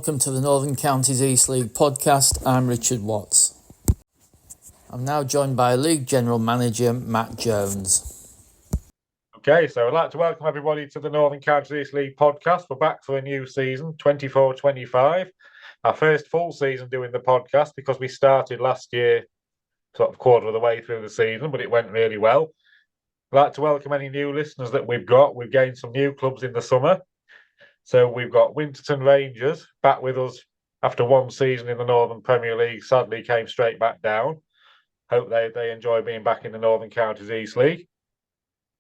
welcome to the Northern Counties East League podcast. I'm Richard Watts. I'm now joined by League General Manager Matt Jones. Okay, so I'd like to welcome everybody to the Northern Counties East League podcast. We're back for a new season, 24-25. Our first full season doing the podcast because we started last year sort of quarter of the way through the season, but it went really well. I'd like to welcome any new listeners that we've got. We've gained some new clubs in the summer. So we've got Winterton Rangers back with us after one season in the Northern Premier League. Sadly, came straight back down. Hope they enjoy being back in the Northern Counties East League.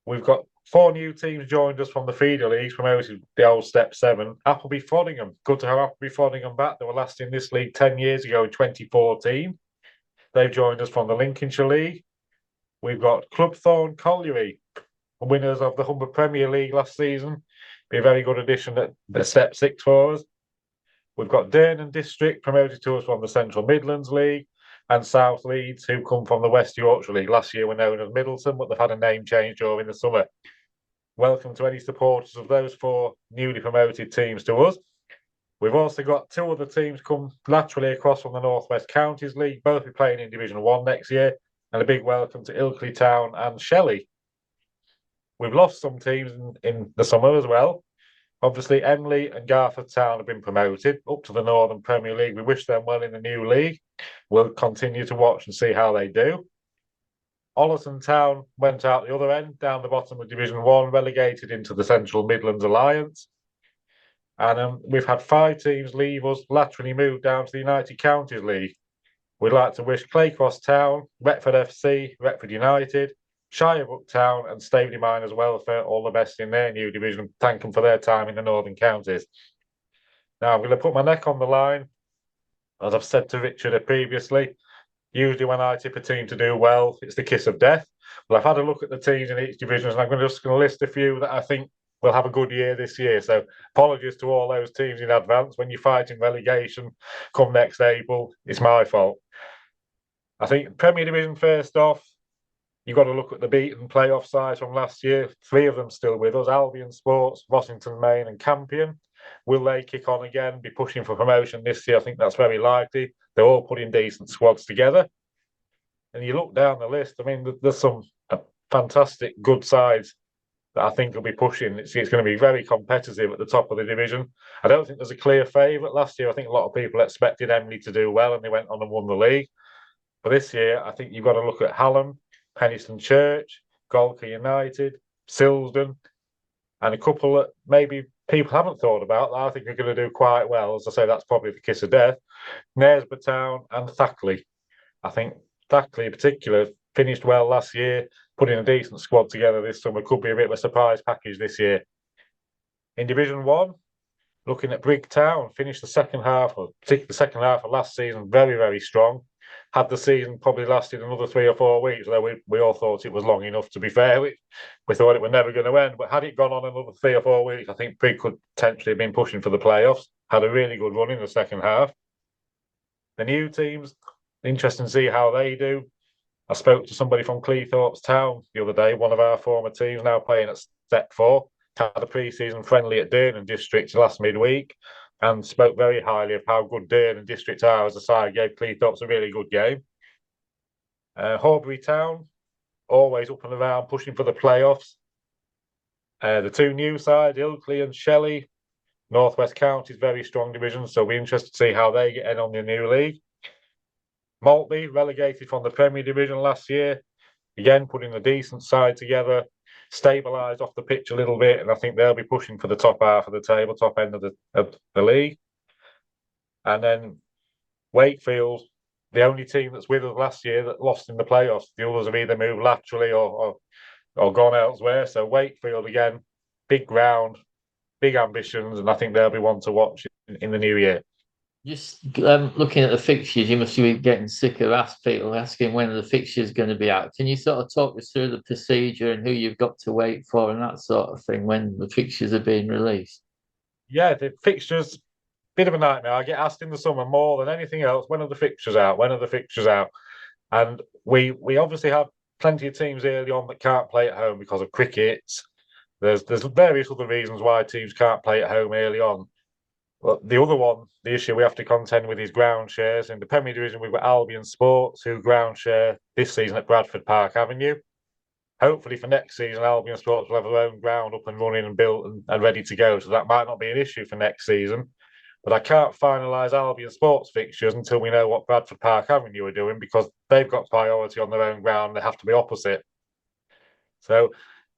We've got 4 new teams joined us from the feeder leagues, promoted the old Step 7. Appleby Frodingham. Good to have Appleby Frodingham back. They were last in this league 10 years ago in 2014. They've joined us from the Lincolnshire League. We've got Clubthorne Colliery, winners of the Humber Premier League last season. Be a very good addition at the Step 6 for us. We've got Durnan District promoted to us from the Central Midlands League, and South Leeds, who come from the West Yorkshire League. Last year were known as Middleton, but they've had a name change during the summer. Welcome to any supporters of those 4 newly promoted teams to us. We've also got 2 other teams come laterally across from the North West Counties League, both be playing in Division 1 next year, and a big welcome to Ilkley Town and Shelley. We've lost some teams in the summer as well. Obviously, Emley and Garforth Town have been promoted up to the Northern Premier League. We wish them well in the new league. We'll continue to watch and see how they do. Ollerton Town went out the other end, down the bottom of Division 1, relegated into the Central Midlands Alliance. And we've had 5 teams leave us, laterally moved down to the United Counties League. We'd like to wish Claycross Town, Retford FC, Retford United, Shirebrook Town and Staveley Miners Welfare all the best in their new division. Thank them for their time in the Northern Counties. Now I'm going to put my neck on the line. As I've said to Richard previously, usually when I tip a team to do well, it's the kiss of death. Well, I've had a look at the teams in each division and I'm just going to list a few that I think will have a good year this year. So apologies to all those teams in advance. When you're fighting relegation come next April, it's my fault. I think Premier Division first off, you've got to look at the beaten playoff sides from last year. 3 of them still with us, Albion Sports, Rossington Main and Campion. Will they kick on again, be pushing for promotion this year? I think that's very likely. They're all putting decent squads together. And you look down the list, I mean, there's some fantastic good sides that I think will be pushing. It's going to be very competitive at the top of the division. I don't think there's a clear favourite. Last year, I think a lot of people expected Emley to do well and they went on and won the league. But this year, I think you've got to look at Hallam, Penistone Church, Golka United, Silsden, and a couple that maybe people haven't thought about that I think are going to do quite well. As I say, that's probably the kiss of death. Knaresborough Town and Thackley. I think Thackley in particular finished well last year, putting a decent squad together this summer. Could be a bit of a surprise package this year. In Division 1, looking at Brigg Town, finished the second half of last season very, very strong. Had the season probably lasted another 3 or 4 weeks, though we all thought it was long enough, to be fair. We thought it was never going to end. But had it gone on another 3 or 4 weeks, I think Brigg could potentially have been pushing for the playoffs. Had a really good run in the second half. The new teams, interesting to see how they do. I spoke to somebody from Cleethorpes Town the other day, one of our former teams, now playing at Step 4. Had a pre-season friendly at Durnan District last midweek and spoke very highly of how good Durnan District are as a side. Gave Cleethorpes a really good game. Horbury Town, always up and around, pushing for the playoffs. The 2 new sides, Ilkley and Shelley, North West Counties, very strong division, so we're interested to see how they get in on the new league. Maltby, relegated from the Premier Division last year, again putting a decent side together, stabilised off the pitch a little bit, and I think they'll be pushing for the top half of the table, top end of the league. And then Wakefield, the only team that's with us last year that lost in the playoffs. The others have either moved laterally or gone elsewhere. So Wakefield again, big ground, big ambitions, and I think they'll be one to watch in the new year. Just looking at the fixtures, you must be getting sick of people asking when the fixture's going to be out. Can you sort of talk us through the procedure and who you've got to wait for and that sort of thing when the fixtures are being released? Yeah, the fixtures, bit of a nightmare. I get asked in the summer more than anything else, when are the fixtures out? When are the fixtures out? And we obviously have plenty of teams early on that can't play at home because of cricket. There's various other reasons why teams can't play at home early on. Well, the other one, the issue we have to contend with is ground shares. In the Premier Division, we've got Albion Sports, who ground share this season at Bradford Park Avenue. Hopefully for next season, Albion Sports will have their own ground up and running and built and ready to go. So that might not be an issue for next season. But I can't finalise Albion Sports fixtures until we know what Bradford Park Avenue are doing, because they've got priority on their own ground. They have to be opposite. So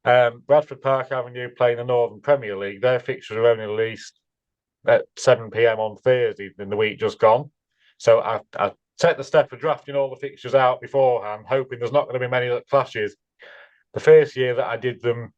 Bradford Park Avenue playing the Northern Premier League, their fixtures are only released at 7 p.m. on Thursday in the week just gone. So I take the step of drafting all the fixtures out beforehand, hoping there's not going to be many that clashes. The first year that I did them,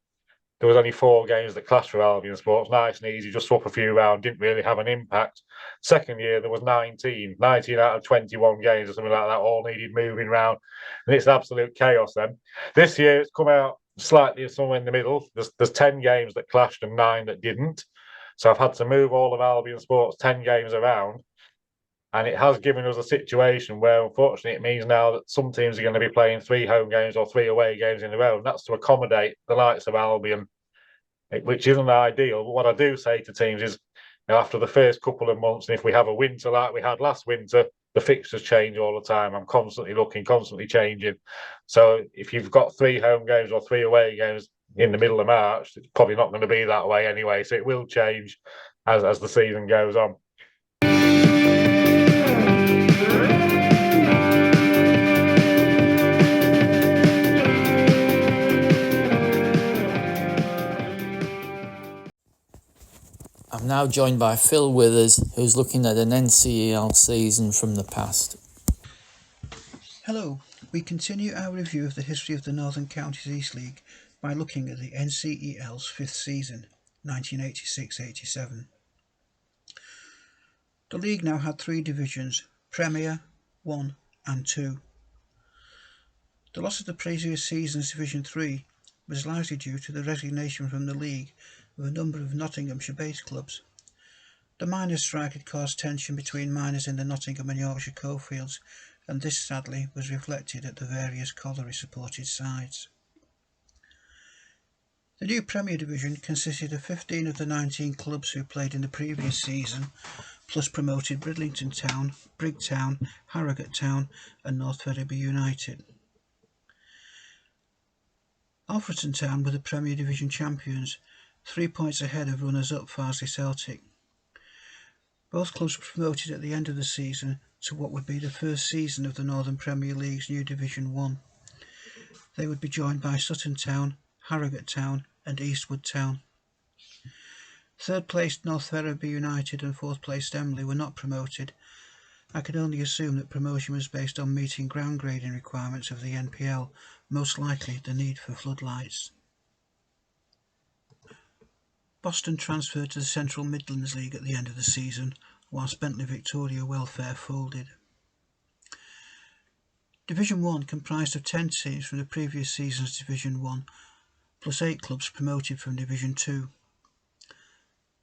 there was only 4 games that clashed for Albion Sports. Nice and easy, just swap a few around, didn't really have an impact. Second year, there was 19 out of 21 games or something like that, all needed moving around. And it's absolute chaos then. This year, it's come out slightly somewhere in the middle. There's 10 games that clashed and 9 that didn't. So I've had to move all of Albion Sports 10 games around. And it has given us a situation where, unfortunately, it means now that some teams are going to be playing 3 home games or 3 away games in a row. And that's to accommodate the likes of Albion, which isn't ideal. But what I do say to teams is, after the first couple of months, and if we have a winter like we had last winter, the fixtures change all the time. I'm constantly looking, constantly changing. So if you've got 3 home games or 3 away games in the middle of March, it's probably not going to be that way anyway. So it will change as the season goes on. I'm now joined by Phil Withers, who's looking at an NCEL season from the past. Hello, we continue our review of the history of the Northern Counties East League by looking at the NCEL's 5th season, 1986-87. The league now had 3 divisions, Premier, 1 and 2. The loss of the previous season's Division 3 was largely due to the resignation from the league of a number of Nottinghamshire-based clubs. The miners' strike had caused tension between miners in the Nottingham and Yorkshire coalfields, and this sadly was reflected at the various colliery-supported sides. The new Premier Division consisted of 15 of the 19 clubs who played in the previous season, plus promoted Bridlington Town, Brigg Town, Harrogate Town and North Ferriby United. Alfreton Town were the Premier Division champions, 3 points ahead of runners-up Farsley Celtic. Both clubs were promoted at the end of the season to what would be the first season of the Northern Premier League's new Division 1. They would be joined by Sutton Town, Harrogate Town and Eastwood Town. Third placed North Ferriby United and fourth placed Emley were not promoted. I can only assume that promotion was based on meeting ground grading requirements of the NPL, most likely the need for floodlights. Boston transferred to the Central Midlands League at the end of the season, whilst Bentley Victoria Welfare folded. Division 1 comprised of 10 teams from the previous season's Division 1, plus 8 clubs promoted from Division 2.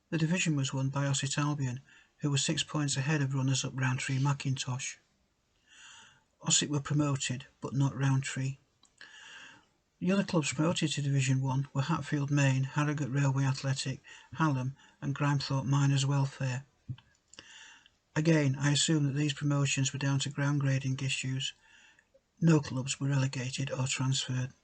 The division was won by Ossett Albion, who were 6 points ahead of runners-up Rowntree Mackintosh. Ossett were promoted, but not Rowntree. The other clubs promoted to Division 1 were Hatfield Main, Harrogate Railway Athletic, Hallam and Grimethorpe Miners Welfare. Again, I assume that these promotions were down to ground grading issues. No clubs were relegated or transferred.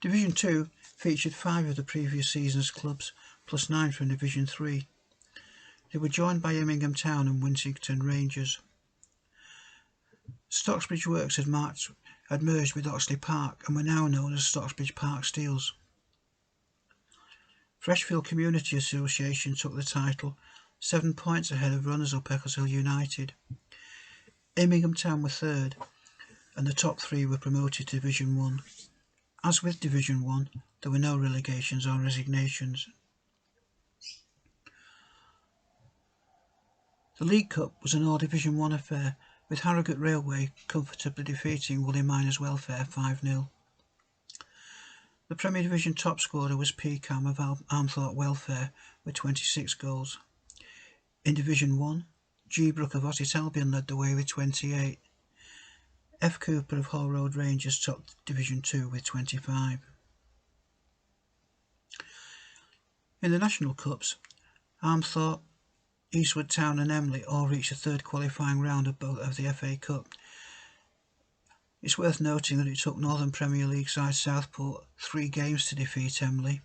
Division 2 featured 5 of the previous season's clubs, plus 9 from Division 3. They were joined by Immingham Town and Wintington Rangers. Stocksbridge Works had merged with Oxley Park and were now known as Stocksbridge Park Steels. Freshfield Community Association took the title, 7 points ahead of runners-up Eccleshill United. Immingham Town were third, and the top 3 were promoted to Division 1. As with Division 1, there were no relegations or resignations. The League Cup was an all Division 1 affair, with Harrogate Railway comfortably defeating Woolley Miners Welfare 5-0. The Premier Division top scorer was P. Cam of Armthorpe Welfare with 26 goals. In Division 1, G. Brook of Ossett Albion led the way with 28. F. Cooper of Hall Road Rangers topped Division 2 with 25. In the National Cups, Armthorpe, Eastwood Town and Emley all reached the third qualifying round of the FA Cup. It's worth noting that it took Northern Premier League side Southport 3 games to defeat Emley.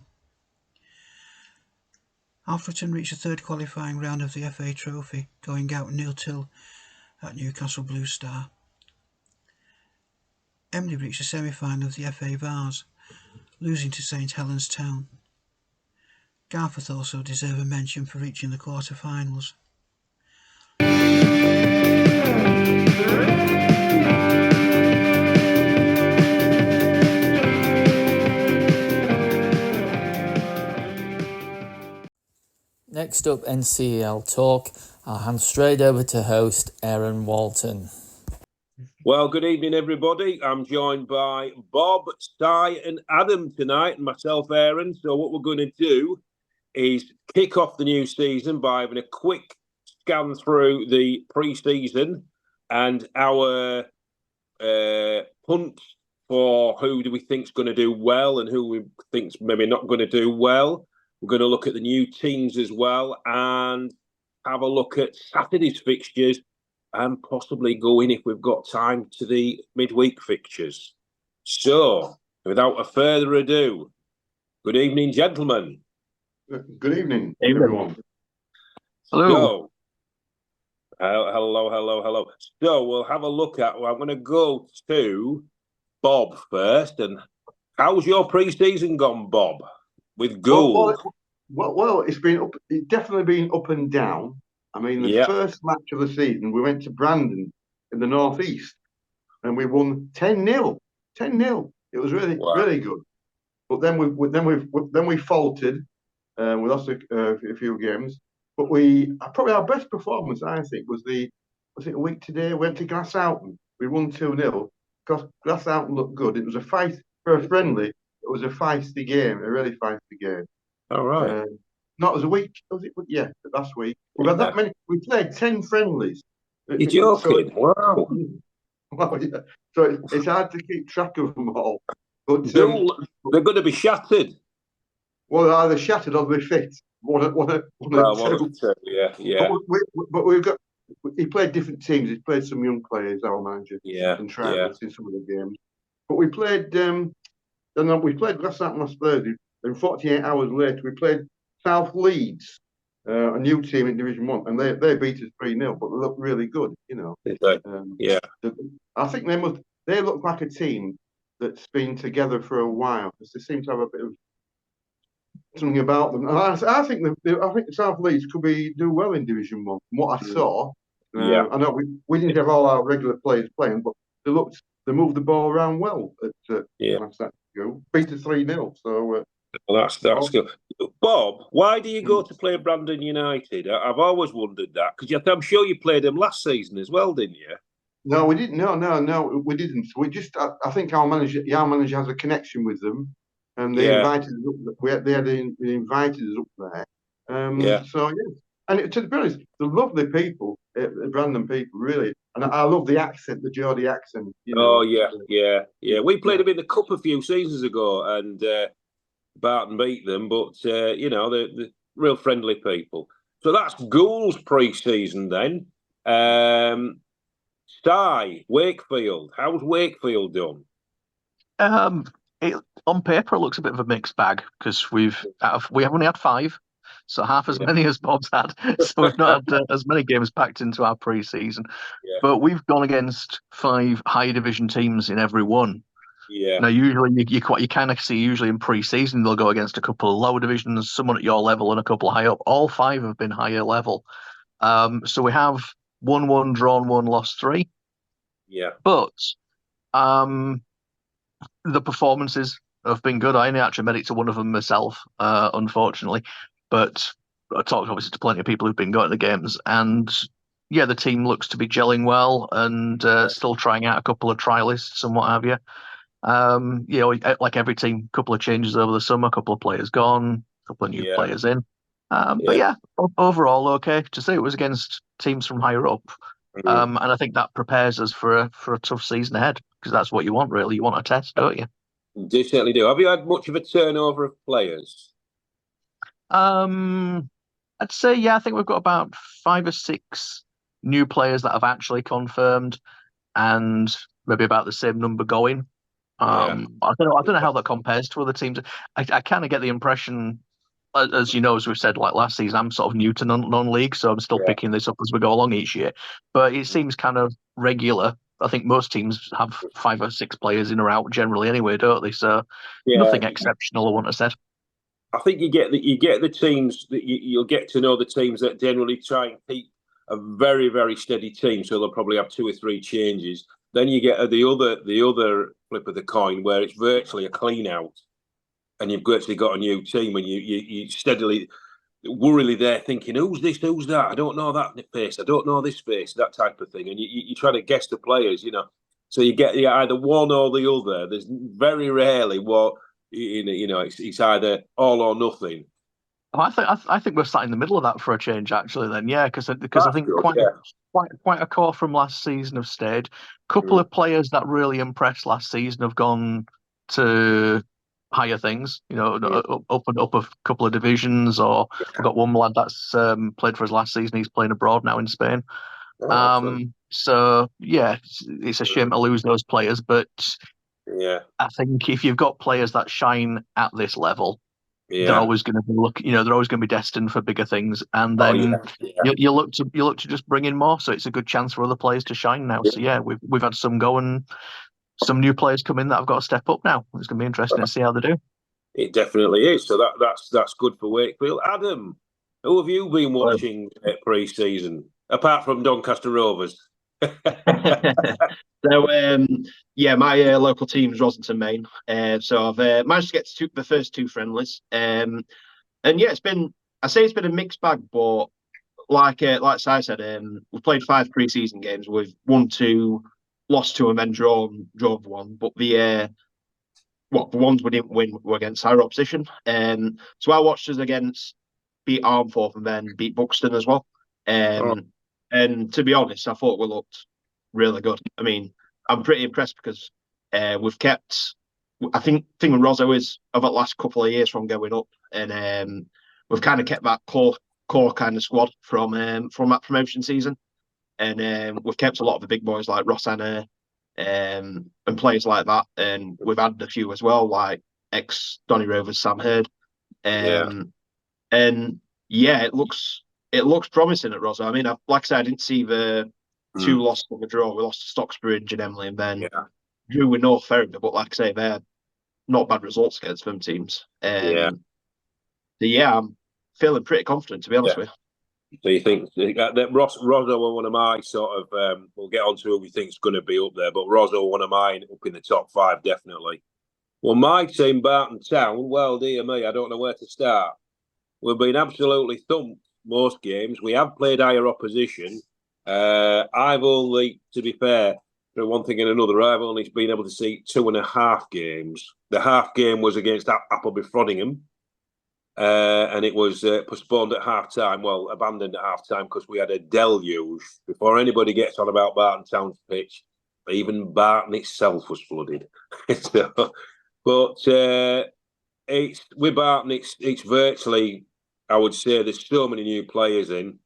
Alfreton reached the third qualifying round of the FA Trophy, going out 0-0 at Newcastle Blue Star. Emley reached the semi-final of the FA Vase, losing to St Helens Town. Garforth also deserve a mention for reaching the quarter-finals. Next up, NCEL Talk. I'll hand straight over to host Aaron Walton. Well, good evening, everybody. I'm joined by Bob, Sty and Adam tonight, and myself, Aaron. So what we're going to do is kick off the new season by having a quick scan through the pre-season and our punt for who do we think's going to do well and who we think's maybe not going to do well. We're going to look at the new teams as well and have a look at Saturday's fixtures and possibly go in, if we've got time, to the midweek fixtures. So, without a further ado, good evening, gentlemen. Good evening, everyone. Hello. Hello. So, we'll have a look at, I'm going to go to Bob first. And how's your pre-season gone, Bob, with Gould? Well, it's definitely been up and down. I mean, the first match of the season, we went to Brandon in the northeast, and we won 10-0. 10-0. It was really good. But then we faltered. We lost a few games. But probably our best performance, I think, was a week today. We went to Glasshoughton. We won 2-0 because Glasshoughton looked good. It was a fight for a friendly. It was a feisty game, a really feisty game. All right. Not as a week, was it? Yeah, last week. We've had that many. We played 10 friendlies. You're joking? Wow. Well, yeah. So it's hard to keep track of them all. But they're going to be shattered. Well, they're either shattered or they're fit. One of two. Yeah. But we've got. He played different teams. He played some young players, our manager. And tried us in some of the games. But we played. We played last Thursday. And 48 hours later, we played South Leeds, a new team in Division 1, and they beat us 3-0, but they look really good, you know. I think they look like a team that's been together for a while, because they seem to have a bit of something about them. And I think South Leeds could do well in Division 1, from what I saw. I know we didn't have all our regular players playing, but they moved the ball around well at last night. Beat us 3-0, so... Well, that's good. Bob, why do you go to play Brandon United? I've always wondered that, because I'm sure you played them last season as well, didn't you? No, we didn't. No, we didn't. We just, I think our manager has a connection with them, and they invited us up. They invited us up there. So and to be honest, they're lovely people, the Brandon people, really. And I love the accent, the Geordie accent. You know? Oh yeah. We played them in the cup a few seasons ago, and. Barton beat them, but they're real friendly people. So that's Gould's pre-season then. Sty, Wakefield. How's Wakefield done? On paper, it looks a bit of a mixed bag because we have only had 5, so half as many as Bob's had. So we've not had as many games packed into our pre-season. But we've gone against 5 higher division teams in every one. Now, usually you kind of see in pre-season they'll go against a couple of lower divisions, someone at your level and a couple high up. All 5 have been higher level. So we have won 1, drawn 1, lost 3. But the performances have been good. I only actually made it to one of them myself, unfortunately. But I talked obviously to plenty of people who've been going to the games, and the team looks to be gelling well and still trying out a couple of trialists and what have you. Like every team, a couple of changes over the summer, a couple of players gone, a couple of new players in. But overall, okay. To say it was against teams from higher up, and I think that prepares us for a tough season ahead, because that's what you want, really. You want a test, don't you? You certainly do. Have you had much of a turnover of players? I'd say, yeah, I think we've got about 5 or 6 new players that have actually confirmed, and maybe about the same number going. I don't know how that compares to other teams. I kind of get the impression, as you know, as we've said, like last season, I'm sort of new to non-league, so I'm still picking this up as we go along each year. But it seems kind of regular. I think most teams have 5 or 6 players in or out generally anyway, don't they? So nothing exceptional, I wouldn't have said. I think you get the teams that you'll get to know the teams that generally try and keep a very, very steady team. So they'll probably have 2 or 3 changes. Then you get the other flip of the coin where it's virtually a clean out, and you've virtually got a new team, and you steadily, worriedly there thinking, who's this, who's that? I don't know that face. I don't know this face. That type of thing, and you try to guess the players, So you get either one or the other. There's very rarely what. It's either all or nothing. I think we're sat in the middle of that for a change, actually. Then, yeah, because I think quite a core from last season have stayed. Couple of players that really impressed last season have gone to higher things. Up a couple of divisions. Or we've got one lad that's played for us last season. He's playing abroad now in Spain. So yeah, it's a shame to lose those players, but. Yeah, I think if you've got players that shine at this level, they're always going to be they're always going to be destined for bigger things. And then you look to just bring in more, so it's a good chance for other players to shine now. So yeah, we've had some go and some new players come in that have got to step up now. It's going to be interesting to see how they do. It definitely is. So that's good for Wakefield. Adam, who have you been watching pre-season apart from Doncaster Rovers? So, my local team is Rossington Main. So I've managed to get to the first 2 friendlies. And yeah, it's been a mixed bag, but like Si said, we've played 5 pre-season games. We've won 2, lost 2, and then drawn 1. But the ones we didn't win were against higher opposition. So I watched us beat Armforth and then beat Buxton as well. And to be honest, I thought we looked really good. I mean, I'm pretty impressed because we've kept. I think with Rosso is over the last couple of years from going up, and we've kind of kept that core kind of squad from that promotion season, and we've kept a lot of the big boys like Rosanna and players like that, and we've added a few as well, like ex Donny Rovers Sam Hurd, and yeah, it looks promising at Rosso. I mean, like I said, I didn't see the 2 losses on the draw. We lost to Stocksbridge and Emily, and then drew with North Ferriby. But like I say, they're not bad results against them teams. So yeah, I'm feeling pretty confident, to be honest with you. So you think that Rosso were one of my sort of, we'll get on to who we think is going to be up there, but Rosso one of mine up in the top 5, definitely. Well, my team, Barton Town, well, dear me, I don't know where to start. We've been absolutely thumped most games. We have played higher opposition. I've only, to be fair, for one thing and another, I've only been able to see 2.5 games. The half game was against Appleby Frodingham, and it was postponed at half time. Well, abandoned at half time because we had a deluge. Before anybody gets on about Barton Town's pitch, even Barton itself was flooded. It's with Barton. It's virtually, I would say, there's so many new players in,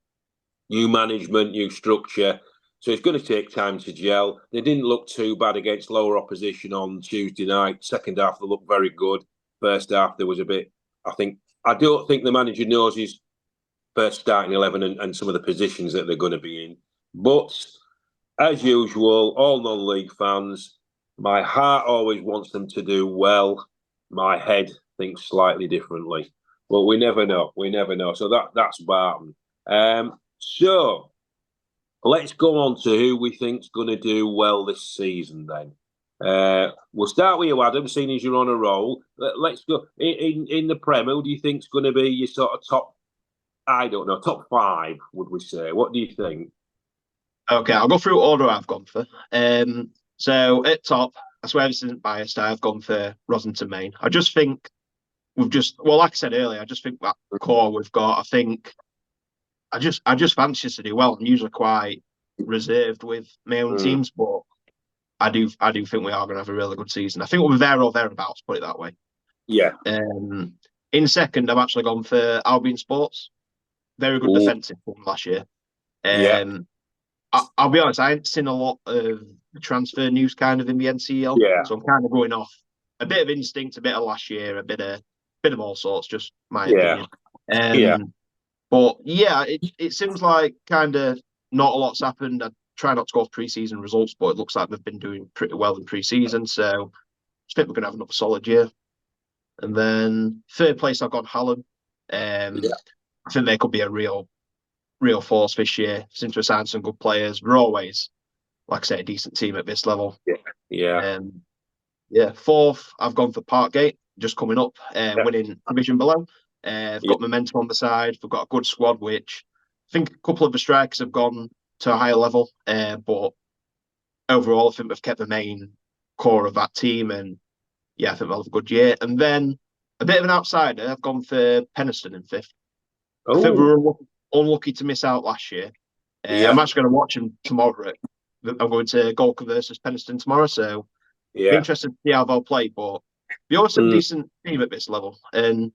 new management, new structure. So it's going to take time to gel. They didn't look too bad against lower opposition on Tuesday night. Second half, they looked very good. First half, there was a bit. I don't think the manager knows his first starting 11 and some of the positions that they're going to be in. But as usual, all non-league fans, my heart always wants them to do well. My head thinks slightly differently, but we never know. So that's Barton. So let's go on to who we think's going to do well this season. Then we'll start with you, Adam. Seeing as you're on a roll, let's go in the Prem. Who do you think's going to be your sort of top? I don't know, top 5. Would we say? What do you think? Okay, I'll go through order I've gone for. So at top, I swear this isn't biased. I've gone for Rossington Main. I just think like I said earlier, I just think that core we've got. I think I just fancy us to do well. I'm usually quite reserved with my own teams, but I do think we are going to have a really good season. I think we'll be there or thereabouts. Put it that way. Yeah. In second, I've actually gone for Albion Sports. Very good defensive from last year. I'll be honest, I ain't seen a lot of transfer news kind of in the NCEL. Yeah. So I'm kind of going off a bit of instinct, a bit of last year, a bit of all sorts, just my opinion. But yeah, it seems like kind of not a lot's happened. I try not to go off pre-season results, but it looks like they've been doing pretty well in pre-season. So I think we're going to have another solid year. And then third place, I've got Hallam. I think they could be a real force this year. Seems to have signed some good players. We're always, like I say, a decent team at this level. Fourth, I've gone for Parkgate, just coming up, winning division below. I've got momentum on the side. We've got a good squad, which I think a couple of the strikers have gone to a higher level. But overall, I think we've kept the main core of that team. And yeah, I think they'll have a good year. And then a bit of an outsider, I've gone for Penistone in fifth. I think we were unlucky to miss out last year. I'm actually going to watch them tomorrow. I'm going to Golka versus Penistone tomorrow, so I'm interested to see how they'll play. But they always a decent team at this level, and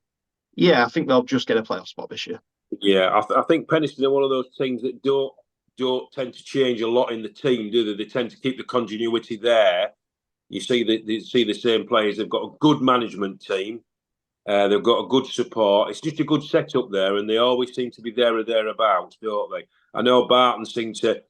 yeah, I think they'll just get a playoff spot this year. Yeah, I think Penistone are one of those teams that don't tend to change a lot in the team, do they? They tend to keep the continuity there. You see the same players. They've got a good management team. They've got a good support. It's just a good setup there, and they always seem to be there or thereabouts, don't they? I know Barton seem to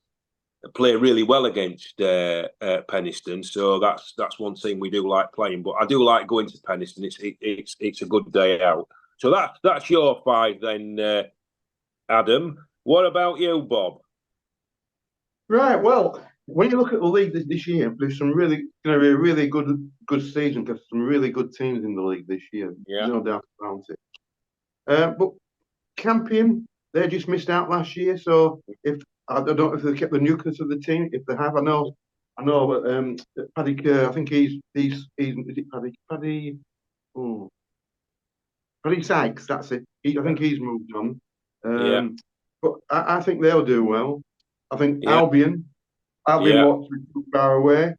play really well against Penistone, so that's one team we do like playing. But I do like going to Penistone. It's a good day out. So that's your five then, Adam. What about you, Bob? Right. Well, when you look at the league this year, there's some going to be a really good season because some really good teams in the league this year. Yeah. No doubt about it. But Campion, they just missed out last year. So I don't know if they kept the nucleus of the team. If they have, I know. Paddy Kerr. I think he's is it Paddy? Oh, Paddy Sykes. That's it. I think he's moved on. But I think they'll do well. I think Albion walked too far away.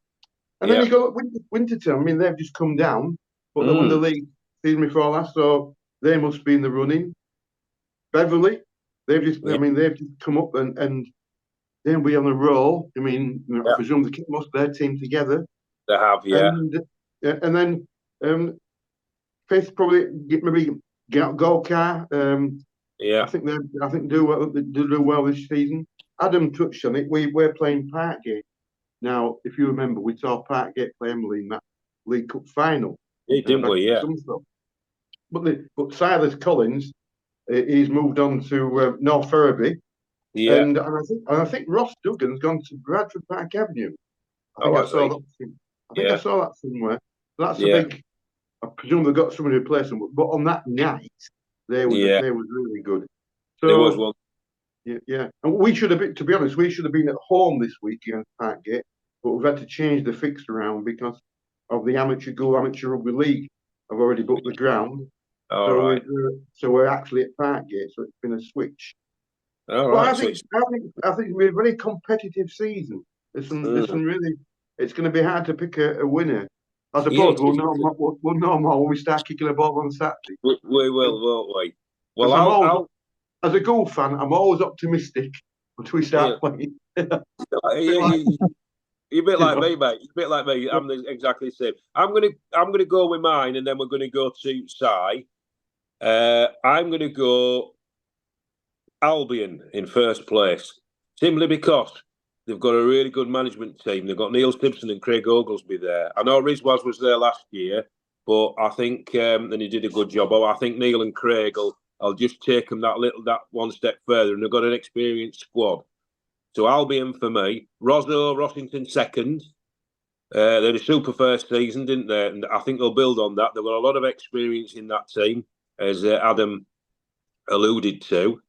And then you go Winterton. I mean, they've just come down, but they won the league season before last, so they must be in the running. Beverley, they've just come up and they'll be on a roll. I mean, I presume they keep most of their team together. They have, and then fifth probably maybe Golkar. I think they do well this season. Adam touched on it. We're playing Parkgate. Now, if you remember, we saw Parkgate play Emily in that League Cup final. Yeah, didn't we? Yeah. But Silas Collins, he's moved on to North Ferriby. Yeah. And I think Ross Duggan's gone to Bradford Park Avenue. I saw that somewhere. That's a big. I presume they've got someone to replace them. But on that night, they was really good. So there was one. Yeah. And we should have been, to be honest, we should have been at home this week against Parkgate, but we've had to change the fixture around because of the Amateur Rugby League. I've already booked the ground. So we're actually at Parkgate, so it's been a switch. I think it'll be a very competitive season. There's some really. It's going to be hard to pick a winner. I suppose we'll know more when we start kicking the ball on Saturday. We will, won't we? Well, as a goal fan, I'm always optimistic until we start playing. You're a bit like me, mate. You're a bit like me. I'm exactly the same. I'm gonna go with mine, and then we're gonna go to Si. I'm gonna go Albion in first place, simply because they've got a really good management team. They've got Neil Stimpson and Craig Oglesby there. I know Rizwaz was there last year, but I think then he did a good job. I think Neil and Craig I'll just take them that one step further, and they've got an experienced squad. So Albion for me, Rossington second. They had a super first season, didn't they? And I think they'll build on that. They've got a lot of experience in that team, as Adam alluded to.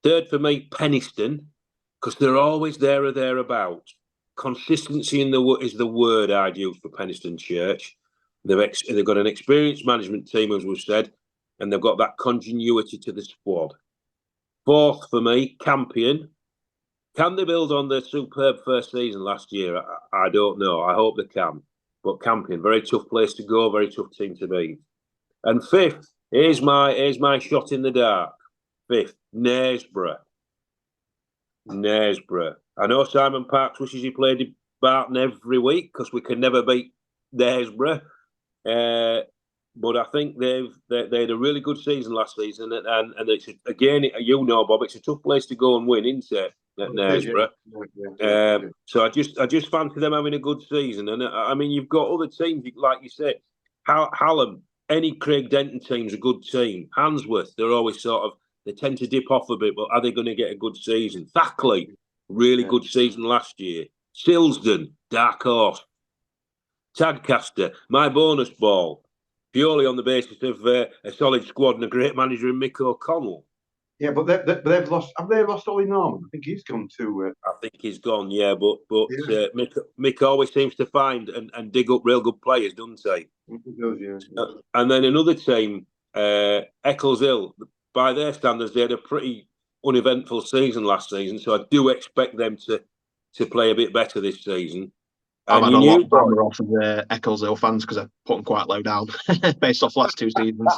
Third for me, Penistone, because they're always there or thereabouts. Consistency is the word I'd use for Penistone Church. They've got an experienced management team, as we've said, and they've got that continuity to the squad. Fourth for me, Campion. Can they build on their superb first season last year? I don't know. I hope they can. But Campion, very tough place to go, very tough team to beat. And fifth, Here's my shot in the dark. 5th, Knaresborough. I know Simon Parks wishes he played Barton every week because we can never beat Knaresborough. But I think they had a really good season last season, and it's again, Bob, it's a tough place to go and win, isn't it? At Knaresborough. So I just fancy them having a good season, and I mean you've got other teams like you said, Hallam, any Craig Denton team's a good team. Handsworth, they're always they tend to dip off a bit, but are they going to get a good season? Thackley, really good season last year. Silsden, dark horse. Tadcaster, my bonus ball, purely on the basis of a solid squad and a great manager in Mick O'Connell. Yeah, but they've lost. Have they lost Ollie Norman? I think he's gone too. I think he's gone. Yeah, but Mick always seems to find and dig up real good players, doesn't he? He does, yeah. And then another team, Eccleshill. By their standards, they had a pretty uneventful season last season, so I do expect them to play a bit better this season. I've had a lot of banter off of the Eccleshill fans because I put them quite low down based off last 2 seasons.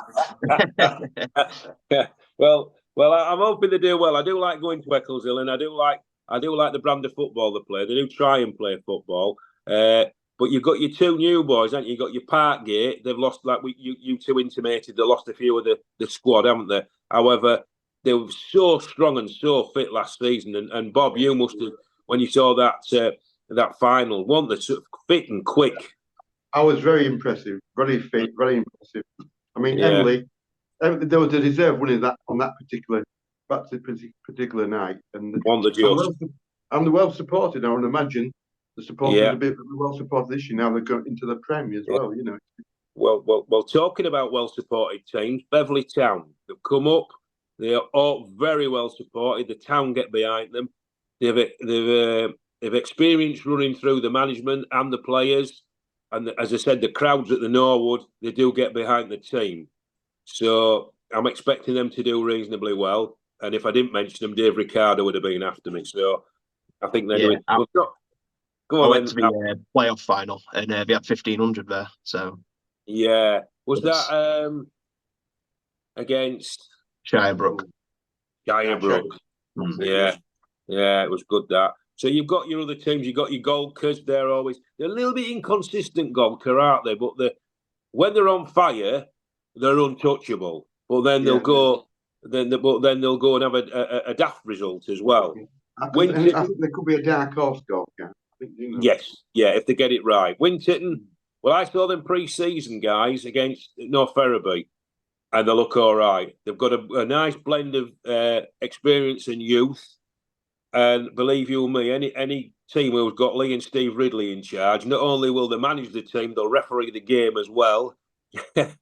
Well, I'm hoping they do well. I do like going to Eccleshill, and I do like the brand of football they play. They do try and play football. But you've got your 2 new boys, haven't you? You've got your Parkgate. They've lost, like you 2 intimated, they lost a few of the squad, haven't they? However, they were so strong and so fit last season. And Bob, you must have, when you saw that final, weren't they sort of fit and quick? I was very impressive, very fit, very impressive. I mean, Emily, there was a deserved winning on that particular night, and they're well supported. I would imagine the supporters are a bit well supported this year. Now they're going into the Premier as well. You know. Well. Talking about well supported teams, Beverley Town have come up. They are all very well supported. The town get behind them. They've experienced running through the management and the players. And as I said, the crowds at the Norwood, they do get behind the team. So I'm expecting them to do reasonably well. And if I didn't mention them, Dave Ricardo would have been after me. So I think they're doing... Go on, I went to the playoff final and they had 1,500 there. So yeah. Was that against... Shirebrook. Yeah, it was good that. So you've got your other teams. You've got your Goldkers. They're a little bit inconsistent, Goldker, aren't they? But when they're on fire, they're untouchable. But then they'll go. Then they'll go and have a daft result as well. I think there could be a dark horse, Goldker. Yes, if they get it right. Winterton. Well, I saw them pre-season, guys, against North Ferriby, and they look all right. They've got a nice blend of experience and youth. And believe you me, any team who's got Lee and Steve Ridley in charge, not only will they manage the team, they'll referee the game as well. And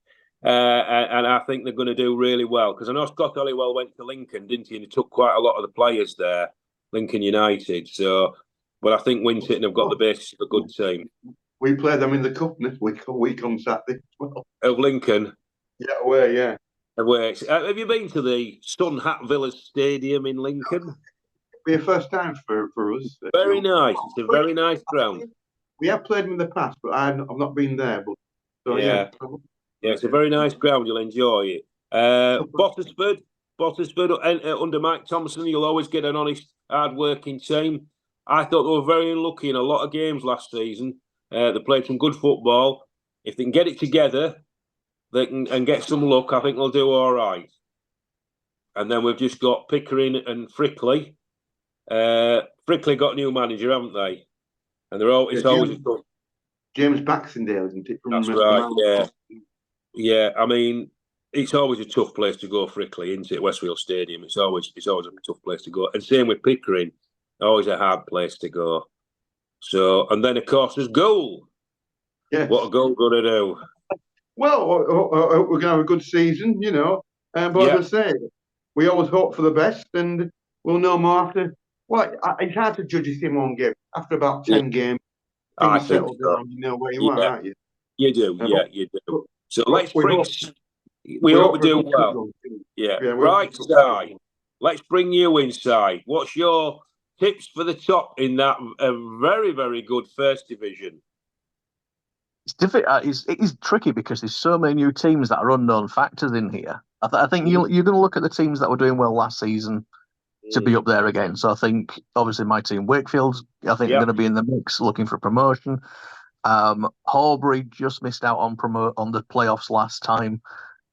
I think they're going to do really well. Because I know Scott Hollywell went to Lincoln, didn't he? And he took quite a lot of the players there, Lincoln United. So, but I think Winterton have got the basis of a good team. We play them in the cup next week on Saturday as well. Of Lincoln? Yeah, away, yeah. Away. Have you been to the Sun Hat Villas Stadium in Lincoln? Be a first time for us. Very nice. It's a very nice ground. We have played them in the past, but I've not been there. But so yeah, it's a very nice ground. You'll enjoy it. Bottisford under Mike Thompson, you'll always get an honest, hard-working team. I thought they were very unlucky in a lot of games last season. They played some good football. If they can get it together, and get some luck, I think they'll do all right. And then we've just got Pickering and Frickley. Frickley got a new manager, haven't they? And they're always James Baxendale, isn't it? That's right. Yeah. I mean, it's always a tough place to go, Frickley, isn't it? Westfield Stadium. It's always a tough place to go. And same with Pickering, always a hard place to go. So, and then of course there's goal. Yeah. What a goal going to do? Well, we're going to have a good season, you know. But as I say, we always hope for the best, and we'll know more after. Well, it's hard to judge a team on game after about 10 games. I think down, you know where you are, aren't you? You do, you do. So let's bring. We hope we do well. Yeah, right side. Let's bring you inside. What's your tips for the top in that very, very good first division? It's difficult. It is tricky because there's so many new teams that are unknown factors in here. I think you're going to look at the teams that were doing well last season to be up there again. So I think obviously my team Wakefield's, I think they're going to be in the mix looking for promotion. Horbury just missed out on the playoffs last time.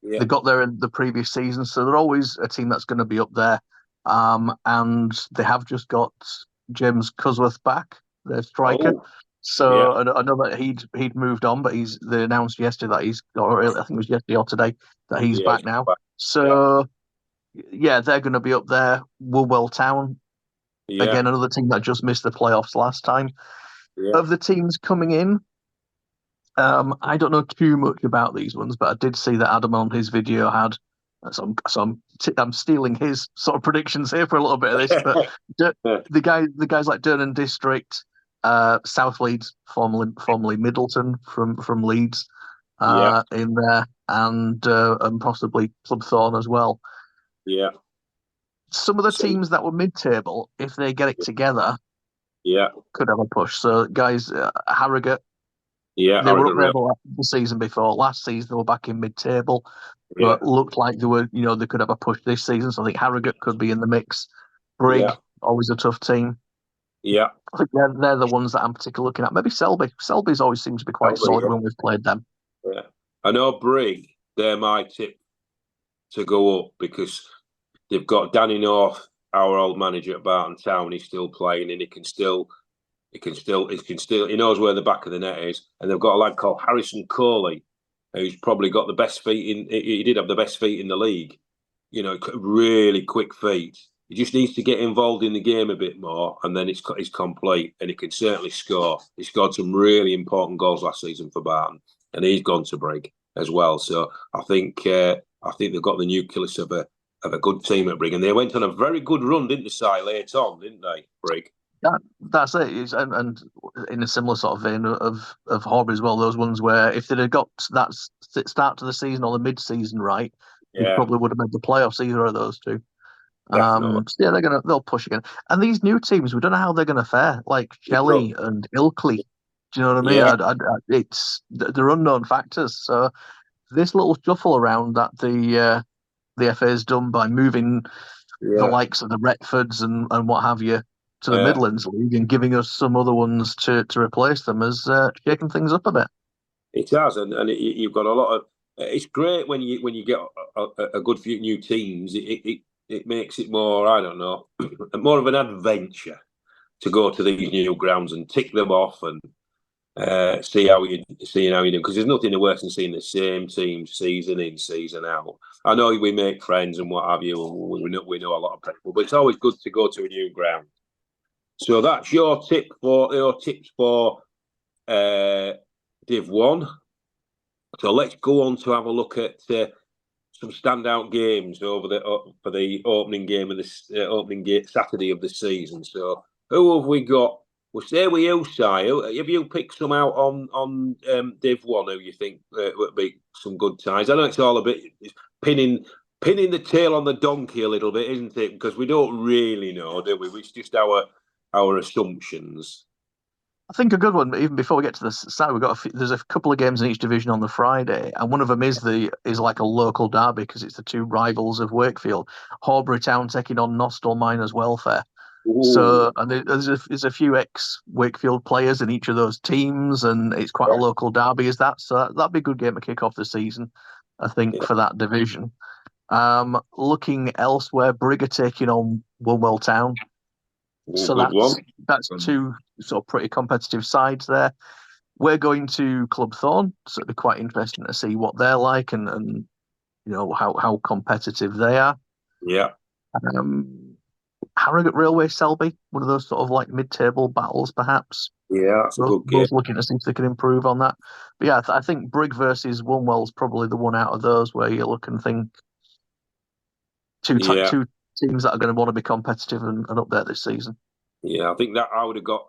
Yeah. They got there in the previous season, so they're always a team that's going to be up there. And they have just got James Cusworth back, their striker. Oh. So I know that he'd moved on, but they announced yesterday or I think it was yesterday or today, that he's back now. So yeah, they're going to be up there. Woolwell Town, again, another team that just missed the playoffs last time. Yeah. Of the teams coming in, I don't know too much about these ones, but I did see that Adam on his video had. So I'm stealing his sort of predictions here for a little bit of this, but the guys like Durham District, South Leeds, formerly Middleton from Leeds, in there, and possibly Clubthorne as well. Yeah. Some of the teams that were mid-table, if they get it together, could have a push. So guys, Harrogate, they were up there the season before. Last season they were back in mid-table, but looked like they were, they could have a push this season. So I think Harrogate could be in the mix. Brig, always a tough team. Yeah, I think they're the ones that I'm particularly looking at. Maybe Selby. Selby's always seems to be quite solid when we've played them. Yeah, I know Brig. They're my tip to go up because they've got Danny North, our old manager at Barton Town. He's still playing, and he knows where the back of the net is. And they've got a lad called Harrison Coley, who's probably got the best feet in. He did have the best feet in the league. Really quick feet. He just needs to get involved in the game a bit more, and then it's complete. And he can certainly score. He scored some really important goals last season for Barton, and he's gone to Brig as well. So I think they've got the nucleus of a good team at Brig, and they went on a very good run, didn't they, Si, late on, didn't they, Brig? That's it. And in a similar sort of vein of Horbury as well, those ones where if they'd have got that start to the season or the mid-season right, they probably would have made the playoffs, either of those two. So they'll push again. And these new teams, we don't know how they're going to fare, like Shelley and Ilkley. Do you know what I mean? They're unknown factors. So this little shuffle around that the FA has done by moving the likes of the Retfords and what have you to the Midlands League and giving us some other ones to replace them has shaken things up a bit. It has, and you've got a lot of. It's great when you get a good few new teams. It makes it more, I don't know, more of an adventure to go to these new grounds and tick them off and see how you do. Because there's nothing worse than seeing the same team season in, season out. I know we make friends and what have you. We know a lot of people, but it's always good to go to a new ground. So that's your tips for Div 1. So let's go on to have a look at some standout games for the opening game of this Saturday of the season. So who have we got? We'll stay with you, Si. Have you picked some out on Div 1 who you think would be some good ties? I know it's all a bit pinning the tail on the donkey a little bit, isn't it? Because we don't really know, do we? It's just our assumptions. I think a good one, even before we get to the Saturday, there's a couple of games in each division on the Friday, and one of them is like a local derby because it's the two rivals of Wakefield. Horbury Town taking on Nostell Miners Welfare. Ooh. So, and there's a few ex-Wakefield players in each of those teams, and it's quite a local derby, is that? So that'd be a good game to kick off the season, I think, for that division. Looking elsewhere, Brig are taking on Woolwell Town. So that's two sort of pretty competitive sides there. We're going to Clubthorne, so it'll be quite interesting to see what they're like and how competitive they are. Yeah. Harrogate Railway Selby, one of those sort of like mid-table battles, perhaps. Yeah, that's a good game. Both looking to see if they can improve on that. But yeah, I think Brig versus Woolwell is probably the one out of those where you look and think two teams that are going to want to be competitive and up there this season. Yeah, I think that I would have gone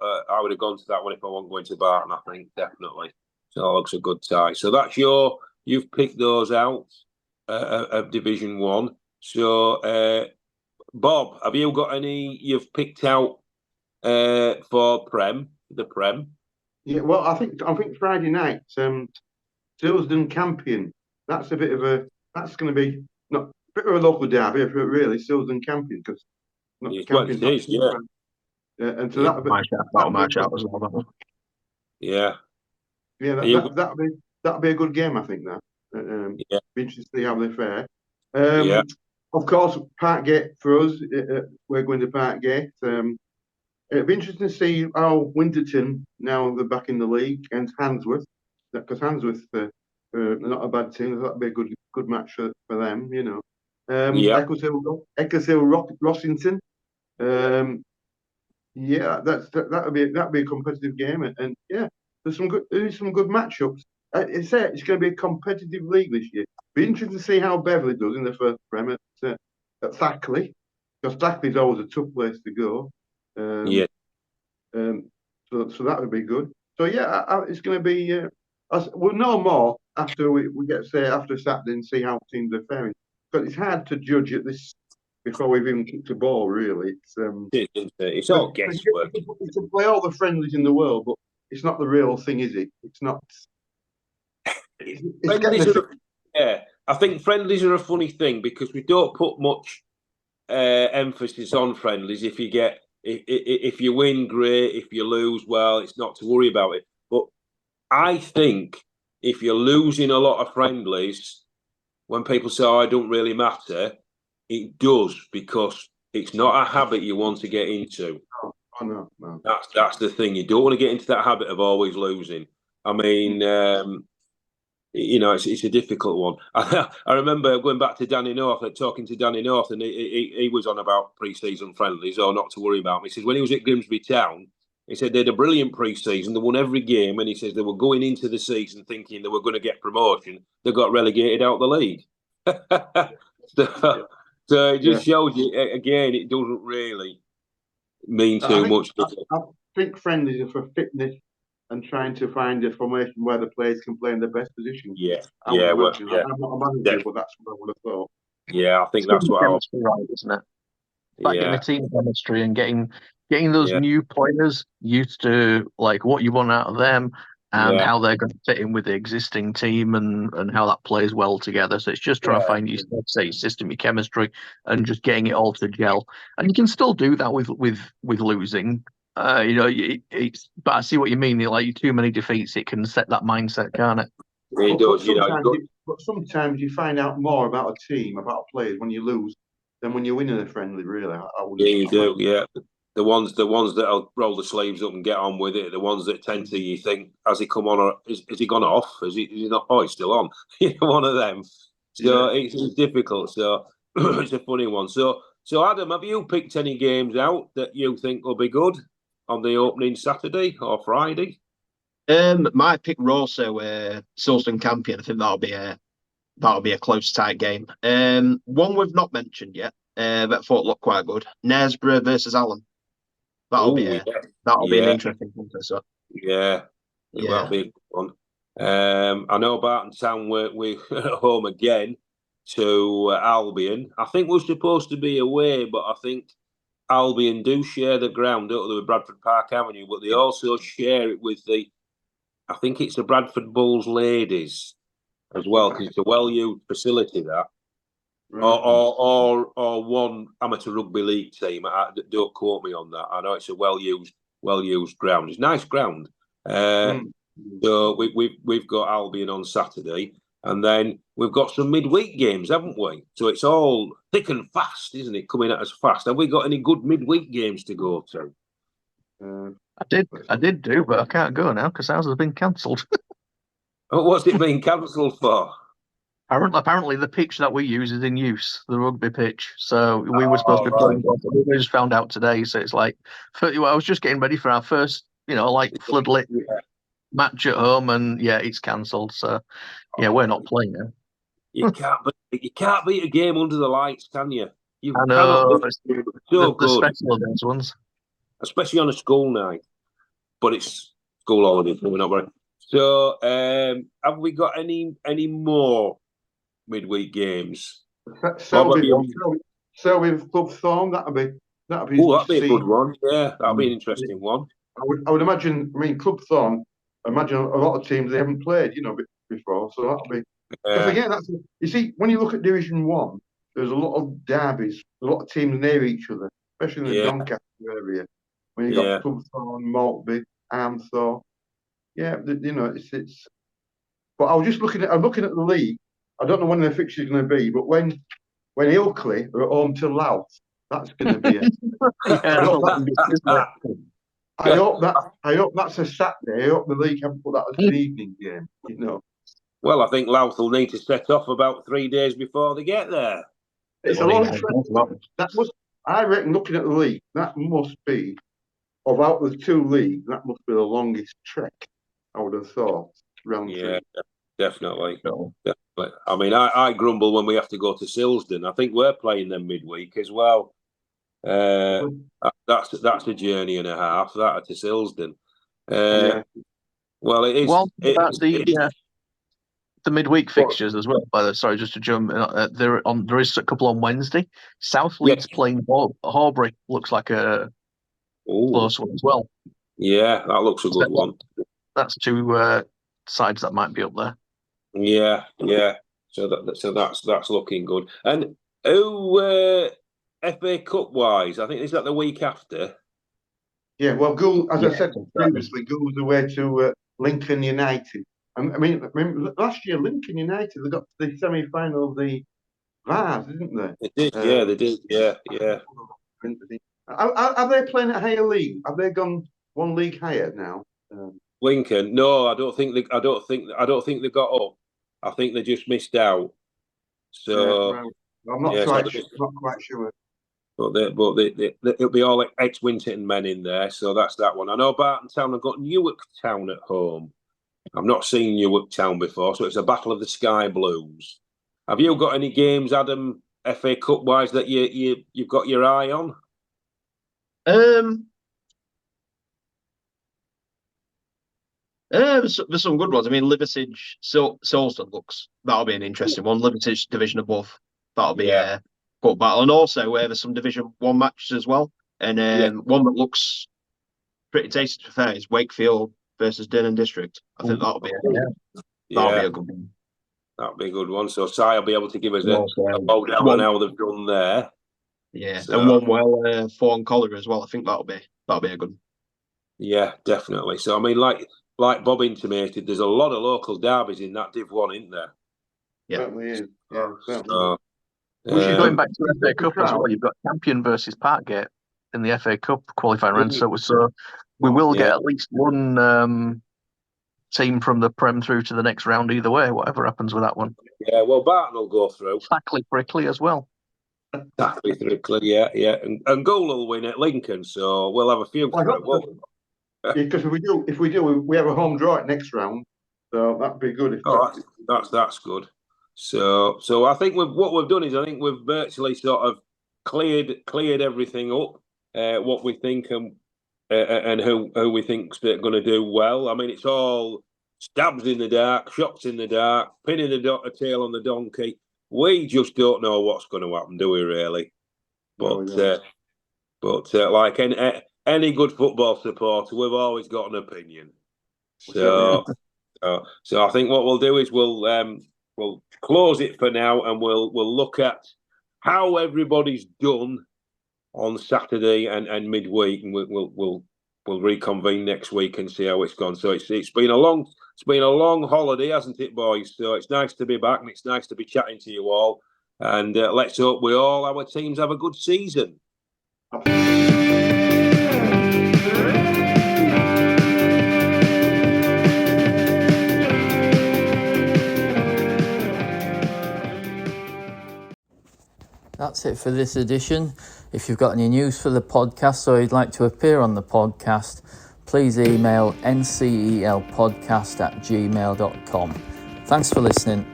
to that one if I wasn't going to Barton. I think definitely. So that looks a good tie. So that's you've picked those out of Division 1. So Bob, have you got any you've picked out for the Prem? Yeah, well, I think Friday night, Silsden Campion. That's a bit of a that's going to be not a bit of a local derby, but really Silsden Campion because Campion's not too bad. And so that'll match out as well. That one. Yeah, yeah, that'll be a good game. I think that. Be interesting to see how they fare. Of course, Parkgate for us. We're going to Parkgate. It'd be interesting to see how Winterton, now they're back in the league, against Handsworth, because Handsworth not a bad team. That'd be a good match for them, you know. Eccleshill Rossington. That'd be a competitive game, and yeah, there's some good matchups. It's going to be a competitive league this year. Be interesting to see how Beverley does in the first Prem at Thackley, because Thackley's always a tough place to go. So that would be good. So yeah, it's going to be. We'll know more after we get after Saturday and see how teams are faring. But it's hard to judge at this before we've even kicked a ball. Really, it's all guesswork. You can play all the friendlies in the world, but it's not the real thing, is it? It's not. I think friendlies are a funny thing because we don't put much emphasis on friendlies. If you win, great. If you lose, well, it's not to worry about it. But I think if you're losing a lot of friendlies, when people say, "Oh, it don't really matter," it does, because it's not a habit you want to get into. No. That's the thing. You don't want to get into that habit of always losing. I mean, it's a difficult one. I remember going back to Danny North, talking to Danny North, and he was on about pre-season friendlies, or not to worry about them. He says when he was at Grimsby Town, he said they had a brilliant pre-season. They won every game, and he says they were going into the season thinking they were going to get promotion. They got relegated out of the league. So it just shows you, again, it doesn't really mean too much. I think friendlies are for fitness and trying to find a formation where the players can play in their best position. I'm not a manager, but that's what I would have thought. Yeah, I think that's what right, isn't it? Like getting the team chemistry and getting those new players used to like what you want out of them and how they're going to fit in with the existing team and how that plays well together. So it's just trying to find your system, your chemistry, and just getting it all to gel. And you can still do that with losing. But I see what you mean. Like too many defeats, it can set that mindset, can't it? It does. But sometimes you find out more about a team, about players when you lose than when you win in a friendly. Really, you do. Yeah, the ones that'll roll the sleeves up and get on with it. The ones that tend to, you think, has he come on or has he gone off? Is he not? Oh, he's still on. One of them. So it's difficult. So it's a funny one. So Adam, have you picked any games out that you think will be good on the opening Saturday or Friday? My pick were also Silsden Campion. I think that'll be a close tight game. One we've not mentioned yet, that I thought looked quite good. Knaresborough versus Allen. That'll be an interesting one. So that'll be a good one. I know Barton Town we're at home again to Albion. I think we're supposed to be away, but I think Albion do share the ground, don't they, with Bradford Park Avenue, but they also share it with I think it's the Bradford Bulls ladies as well, because it's a well-used facility, that. Right. Or one amateur rugby league team. Don't quote me on that. I know it's a well-used ground. It's a nice ground. So we've got Albion on Saturday, and then we've got some midweek games, haven't we? So it's all thick and fast, isn't it? Coming at us fast. Have we got any good midweek games to go to? I did do, but I can't go now because ours has been cancelled. What's it been cancelled for? Apparently, the pitch that we use is in use, the rugby pitch. So we were supposed to be playing. We just found out today. So it's like, I was just getting ready for our first, floodlit match at home, and it's cancelled. So we're not playing now. You can't beat a game under the lights, can you? I know. So good. Special those ones, especially on a school night. But it's school holiday, so we're not very. So, have we got any more midweek games? Selby with Club Thorn. That'd be a good one. Yeah, that'd be an interesting one. I would imagine. I mean, Club Thorn imagine a lot of teams they haven't played, before. So that'll be. Because again, you see, when you look at Division 1, there's a lot of derbies, a lot of teams near each other, especially in the Doncaster area. When you got Clubthorne, Maltby, Armthorpe. Yeah, it's. But I'm looking at the league. I don't know when the fixture is going to be, but when Ilkley are at home to Louth, that's going to be it. I hope that's a Saturday. I hope the league haven't put that as an evening game. Well, I think Louth will need to set off about 3 days before they get there. It's a long trip. I reckon, looking at the league, that must be, of out the two leagues, that must be the longest trek, I would have thought. Round trip. Definitely. Definitely. I mean, I grumble when we have to go to Silsden. I think we're playing them midweek as well. That's a journey and a half, that to Silsden. Well, it is. Well, the midweek fixtures as well. Sorry, just to jump. There is a couple on Wednesday. South Leeds playing Horbury. Looks like a close one as well. Yeah, that looks a good one. That's two sides that might be up there. Yeah. So that's looking good. And FA Cup wise, I think is that the week after. Yeah, well, Gould, as I said previously, Gould was away to Lincoln United. I mean, last year Lincoln United they got to the semi-final of the Vars, didn't they? They did. Yeah. Are they playing at higher league? Have they gone one league higher now? Lincoln? No, I don't think they got up. I think they just missed out. So I'm not quite sure. But it'll be all ex-Winterton men in there, so that's that one. I know Barton Town have got Newark Town at home. I've not seen Newark Town before, so it's a battle of the Sky Blues. Have you got any games, Adam, FA Cup wise, that you've got your eye on? There's some good ones. I mean, Liversidge, Solston that'll be an interesting one. Liversidge division above, that'll be a good battle. And also, there's some Division 1 matches as well. And one that looks pretty tasty, to be fair, is Wakefield versus Durham District. I think that'll be a good one. That'll be a good one. So Si will be able to give us a lowdown on how they've done there. Yeah, so, and one Fawn Collar as well. I think that'll be a good one. Yeah, definitely. So I mean, like Bob intimated, there's a lot of local derbies in that Div 1, isn't there? Yeah, certainly is. Yeah, certainly. So, going back to the FA Cup as well, you've got Campion versus Parkgate in the FA Cup qualifying round. So we will get at least one team from the Prem through to the next round either way, whatever happens with that one. Yeah, well, Barton will go through. Tackley Brickley as well. Tackley Brickley, yeah. And Gould will win at Lincoln, so we'll have a few. Because if we do, we have a home draw at next round, so that'd be good. That's good. So I think what we've done is I think we've virtually sort of cleared everything up, what we think and who we think's going to do well. I mean, it's all stabs in the dark, shots in the dark, pinning a tail on the donkey. We just don't know what's going to happen, do we? Really? But like any good football supporter, we've always got an opinion. So I think what we'll do is we'll close it for now, and we'll look at how everybody's done on Saturday and midweek, and we'll reconvene next week and see how it's gone. So it's been a long holiday, hasn't it, boys? So it's nice to be back, and it's nice to be chatting to you all. And let's hope our teams have a good season. That's it for this edition. If you've got any news for the podcast or you'd like to appear on the podcast, please email ncelpodcast@gmail.com. Thanks for listening.